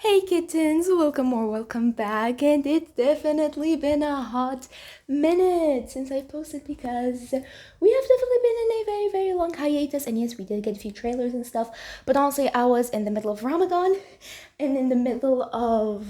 Hey kittens, welcome or welcome back, and it's definitely been a hot minute since I posted because we have definitely been in a very long hiatus, and yes, we did get a few trailers and stuff, but honestly I was in the middle of Ramadan and in the middle of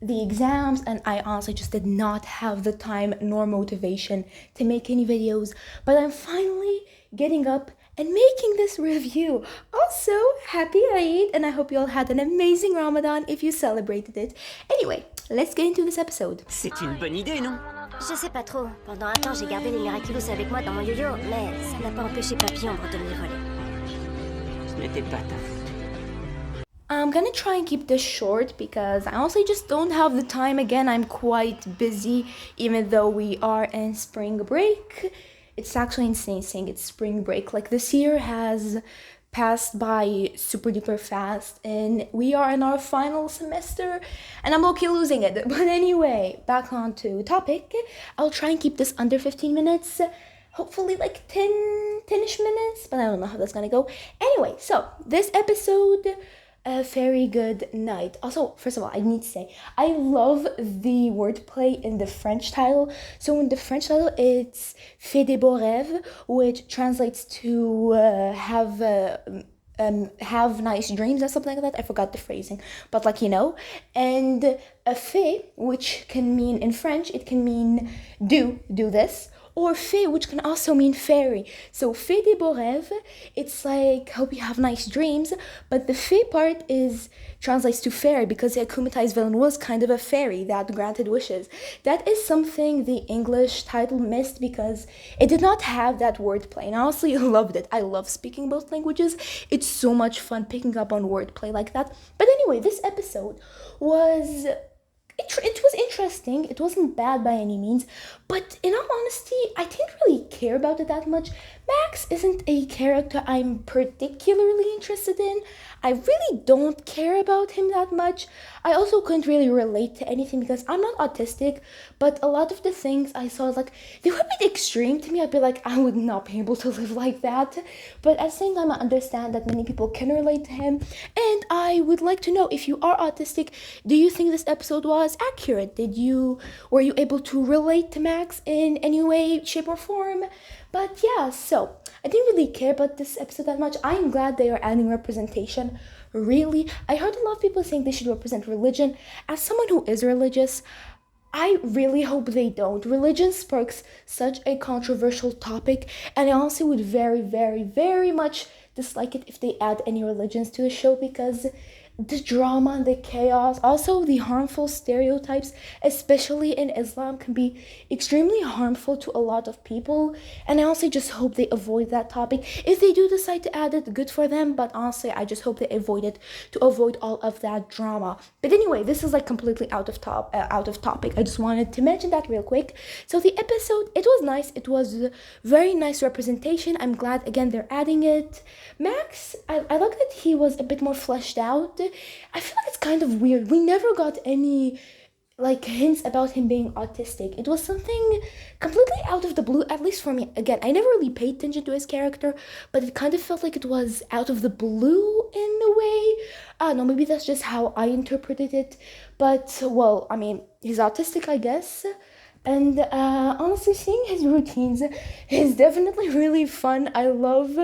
the exams, and I honestly just did not have the time nor motivation to make any videos, but I'm finally getting up and making this review. Also, happy Eid, and I hope you all had an amazing Ramadan if you celebrated it. Anyway, let's get into this episode. C'est une bonne idée, non? Je sais pas trop. Pendant un temps, j'ai gardé les Miraculous avec moi dans mon yo-yo, mais ça n'a pas empêché Papy Ombre de me les voler. Ce n'était pas ta faute. I'm gonna try and keep this short because I honestly just don't have the time. Again, I'm quite busy even though we are in spring break. It's actually insane saying it's spring break. Like, this year has passed by super duper fast and we are in our final semester and I'm okay losing it. But anyway, back on to topic. I'll try and keep this under 15 minutes. Hopefully like 10-ish minutes, but I don't know how that's gonna go. Anyway, so this episode, a very good night. Also, first of all, I need to say I love the wordplay in the French title. So in the French title, it's "Fais des beaux rêves," which translates to have nice dreams or something like that. I forgot the phrasing, but like, you know. And a fait, which can mean in French, it can mean do this. Or fée, which can also mean fairy. So fée des beaux rêves, it's like hope you have nice dreams, but the fée part translates to fairy because the akumatized villain was kind of a fairy that granted wishes. That is something the English title missed because it did not have that wordplay, and I honestly loved it. I love speaking both languages. It's so much fun picking up on wordplay like that. But anyway, this episode was... It was interesting. It wasn't bad by any means, but in all honesty, I didn't really care about it that much. Max isn't a character I'm particularly interested in. I really don't care about him that much. I also couldn't really relate to anything because I'm not autistic, but a lot of the things I saw, like, they were a bit extreme to me. I'd be like, I would not be able to live like that. But at the same time, I understand that many people can relate to him, and I would like to know, if you are autistic, do you think this episode was accurate? Were you able to relate to Max in any way, shape, or form? But yeah, so I didn't really care about this episode that much. I'm glad they are adding representation. Really, I heard a lot of people saying they should represent religion. As someone who is religious, I really hope they don't. Religion sparks such a controversial topic, and I honestly would very much dislike it if they add any religions to the show, because the drama and the chaos, also the harmful stereotypes, especially in Islam, can be extremely harmful to a lot of people, and I also just hope they avoid that topic. If they do decide to add it, good for them, but honestly, I just hope they avoid it to avoid all of that drama. But anyway, this is like completely out of topic. I just wanted to mention that real quick. So the episode, it was nice. It was very nice representation. I'm glad again they're adding it. Max, I like that he was a bit more fleshed out. I feel like it's kind of weird. We never got any like hints about him being autistic. It was something completely out of the blue, at least for me. Again, I never really paid attention to his character, but it kind of felt like it was out of the blue in a way. I don't know, maybe that's just how I interpreted it. But, well, I mean, he's autistic, I guess. And honestly, seeing his routines is definitely really fun. I love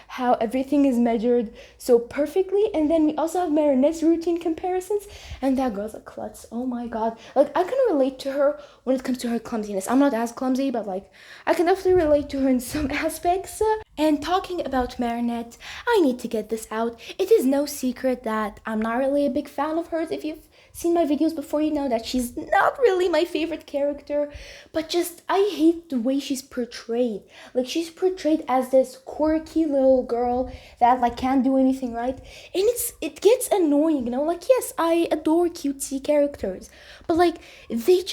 how everything is measured so perfectly. And then we also have Marinette's routine comparisons. And that girl's a klutz. Oh my god. Like, I can relate to her when it comes to her clumsiness. I'm not as clumsy, but like, I can definitely relate to her in some aspects. And talking about Marinette, I need to get this out. It is no secret that I'm not really a big fan of hers. If you've seen my videos before, you know that she's not really my favorite character, but just I hate the way she's portrayed. Like, she's portrayed as this quirky little girl that like can't do anything right, and it gets annoying, you know. Like, yes, I adore cutesy characters, but like they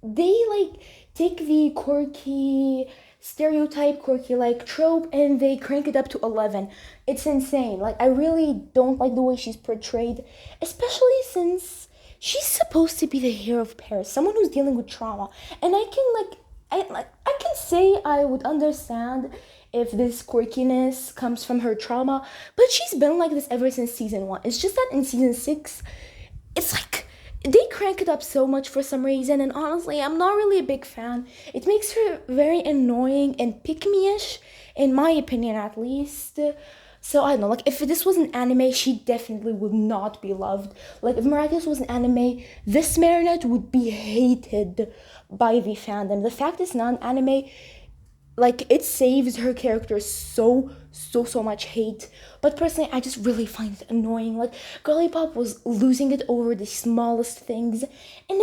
like take the quirky stereotype, quirky like trope, and they crank it up to 11. It's insane. Like, I really don't like the way she's portrayed, especially since she's supposed to be the hero of Paris, someone who's dealing with trauma. And I can say I would understand if this quirkiness comes from her trauma, but she's been like this ever since season 1. It's just that in season 6 it's like they crank it up so much for some reason, and honestly, I'm not really a big fan. It makes her very annoying and pick-me-ish, in my opinion at least. So I don't know, like if this was an anime, she definitely would not be loved. Like if Miraculous was an anime, this Marinette would be hated by the fandom. The fact it's not an anime, like it saves her character so much hate. But personally, I just really find it annoying. Like Girly Pop was losing it over the smallest things, and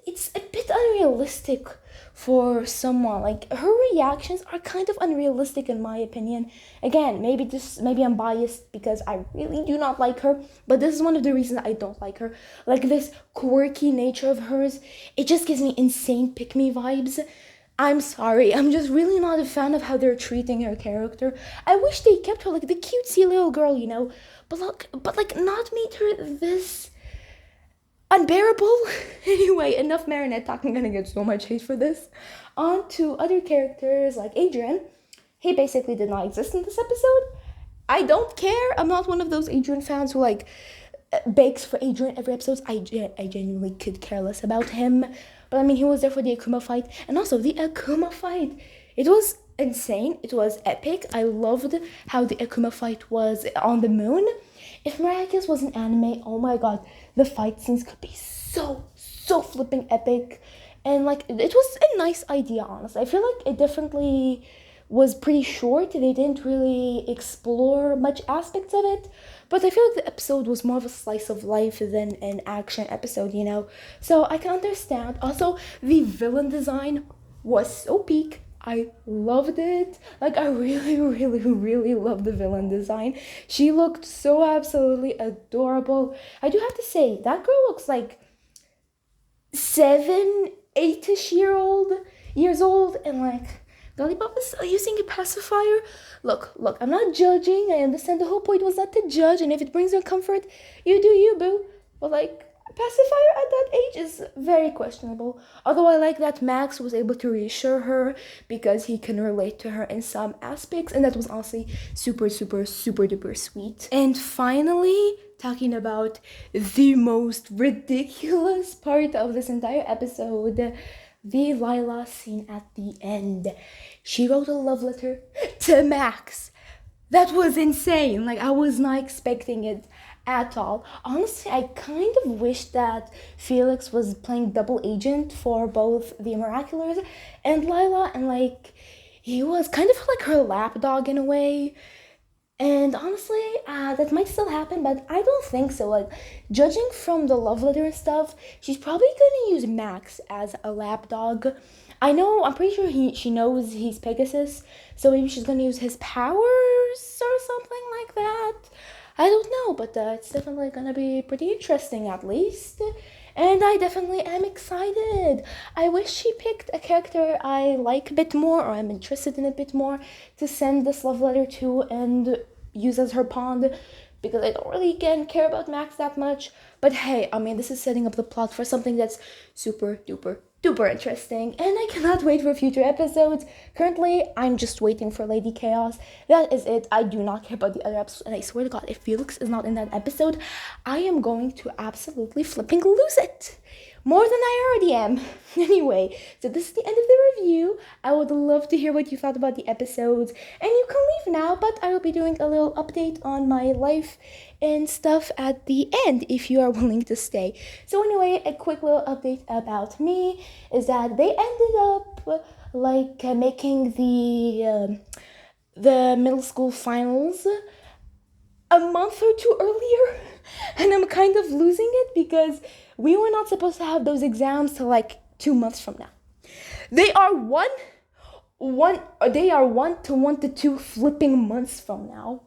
it's a bit unrealistic for someone. Like her reactions are kind of unrealistic in my opinion. Again, maybe I'm biased because I really do not like her, but this is one of the reasons I don't like her. Like this quirky nature of hers, it just gives me insane pick me vibes. I'm sorry, I'm just really not a fan of how they're treating her character. I wish they kept her like the cutesy little girl, you know, but not made her this unbearable. Anyway, enough Marinette talking. I'm gonna get so much hate for this. On to other characters like Adrian. He basically did not exist in this episode. I don't care. I'm not one of those Adrian fans who like begs for Adrian every episode. I genuinely could care less about him. But I mean, he was there for the Akuma fight. And also, the Akuma fight, it was insane. It was epic. I loved how the Akuma fight was on the moon. If Miraculous was an anime, oh my god, the fight scenes could be so flipping epic. And like, it was a nice idea, honestly. I feel like it definitely was pretty short. They didn't really explore much aspects of it. But I feel like the episode was more of a slice of life than an action episode, you know? So I can understand. Also, the villain design was so peak. I loved it. Like, I really loved the villain design. She looked so absolutely adorable. I do have to say, that girl looks like 7, 8-ish years old, and like, Lollipop is still using a pacifier. Look, I'm not judging. I understand the whole point was not to judge, and if it brings her comfort, you do you, boo. But like, a pacifier at that age is very questionable. Although I like that Max was able to reassure her because he can relate to her in some aspects, and that was honestly super duper sweet. And finally, talking about the most ridiculous part of this entire episode, the Lila scene at the end. She wrote a love letter to Max. That was insane. Like, I was not expecting it at all. Honestly, I kind of wish that Felix was playing double agent for both the Miraculous and Lila, and like, he was kind of like her lapdog in a way. And honestly, that might still happen, but I don't think so. Like, judging from the love letter and stuff, she's probably gonna use Max as a lapdog. I'm pretty sure she knows he's Pegasus, so maybe she's gonna use his powers or something like that. I don't know, but it's definitely gonna be pretty interesting at least. And I definitely am excited. I wish she picked a character I like a bit more, or I'm interested in a bit more, to send this love letter to and use as her pawn, because I don't really care about Max that much. But hey, I mean, this is setting up the plot for something that's super duper interesting, and I cannot wait for future episodes. Currently, I'm just waiting for Lady Chaos. That is it. I do not care about the other episodes, and I swear to God, if Felix is not in that episode, I am going to absolutely flipping lose it. More than I already am. Anyway, so this is the end of the review. I would love to hear what you thought about the episodes, and you can leave now, but I will be doing a little update on my life and stuff at the end if you are willing to stay. So anyway, a quick little update about me is that they ended up making the middle school finals a month or two earlier, and I'm kind of losing it because we were not supposed to have those exams till like 2 months from now. They are 1 to 1 to 2 flipping months from now.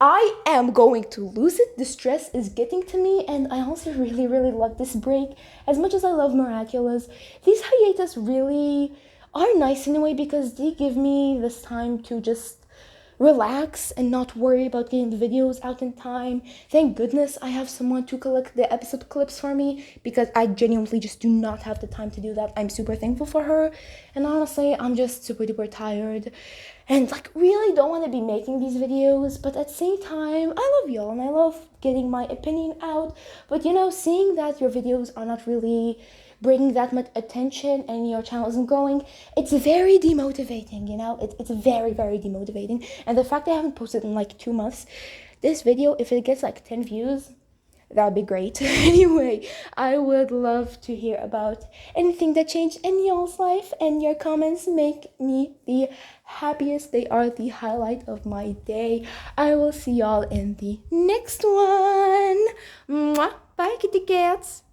I am going to lose it. The stress is getting to me, and I also really love this break. As much as I love Miraculous, these hiatus really are nice in a way because they give me this time to just relax and not worry about getting the videos out in time. Thank goodness I have someone to collect the episode clips for me, because I genuinely just do not have the time to do that. I'm super thankful for her, and honestly, I'm just super duper tired. and like really don't want to be making these videos, but at the same time I love y'all and I love getting my opinion out. But you know, seeing that your videos are not really bringing that much attention and your channel isn't growing, it's very demotivating, you know. It's very, very demotivating. And the fact that I haven't posted in like 2 months, this video, if it gets like 10 views, that'd be great. Anyway, I would love to hear about anything that changed in y'all's life, and your comments make me the happiest. They are the highlight of my day. I will see y'all in the next one. Mwah. Bye, kitty cats.